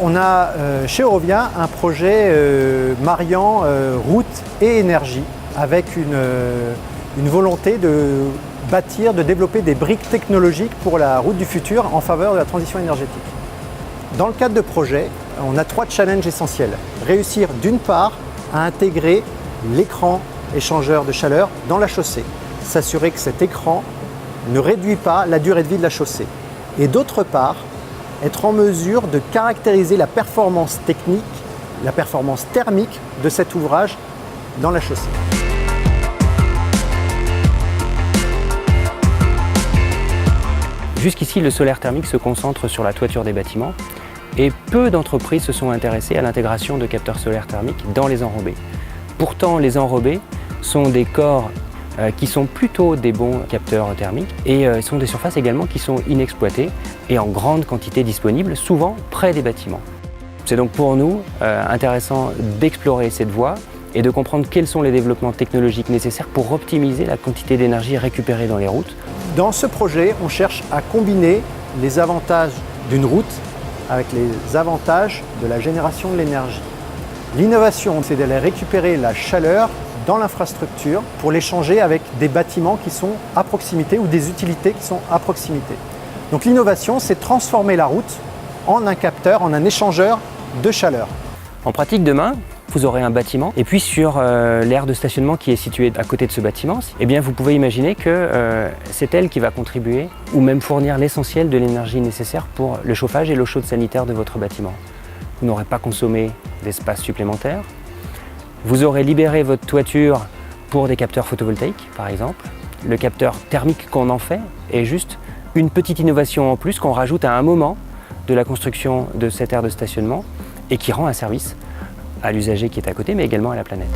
On a chez Eurovia un projet mariant route et énergie avec une volonté de bâtir, de développer des briques technologiques pour la route du futur en faveur de la transition énergétique. Dans le cadre de projet, on a 3 challenges essentiels. Réussir d'une part à intégrer l'écran échangeur de chaleur dans la chaussée, s'assurer que cet écran ne réduit pas la durée de vie de la chaussée. Et d'autre part, être en mesure de caractériser la performance technique, la performance thermique de cet ouvrage dans la chaussée. Jusqu'ici, le solaire thermique se concentre sur la toiture des bâtiments et peu d'entreprises se sont intéressées à l'intégration de capteurs solaires thermiques dans les enrobés. Pourtant, les enrobés sont des corps qui sont plutôt des bons capteurs thermiques et sont des surfaces également qui sont inexploitées et en grande quantité disponibles, souvent près des bâtiments. C'est donc pour nous intéressant d'explorer cette voie et de comprendre quels sont les développements technologiques nécessaires pour optimiser la quantité d'énergie récupérée dans les routes. Dans ce projet, on cherche à combiner les avantages d'une route avec les avantages de la génération de l'énergie. L'innovation, c'est d'aller récupérer la chaleur dans l'infrastructure pour l'échanger avec des bâtiments qui sont à proximité ou des utilités qui sont à proximité. Donc l'innovation, c'est transformer la route en un capteur, en un échangeur de chaleur. En pratique, demain, vous aurez un bâtiment et puis sur l'aire de stationnement qui est située à côté de ce bâtiment, eh bien, vous pouvez imaginer que c'est elle qui va contribuer ou même fournir l'essentiel de l'énergie nécessaire pour le chauffage et l'eau chaude sanitaire de votre bâtiment. Vous n'aurez pas consommé d'espace supplémentaire. Vous aurez libéré votre toiture pour des capteurs photovoltaïques, par exemple. Le capteur thermique qu'on en fait est juste une petite innovation en plus qu'on rajoute à un moment de la construction de cette aire de stationnement et qui rend un service à l'usager qui est à côté, mais également à la planète.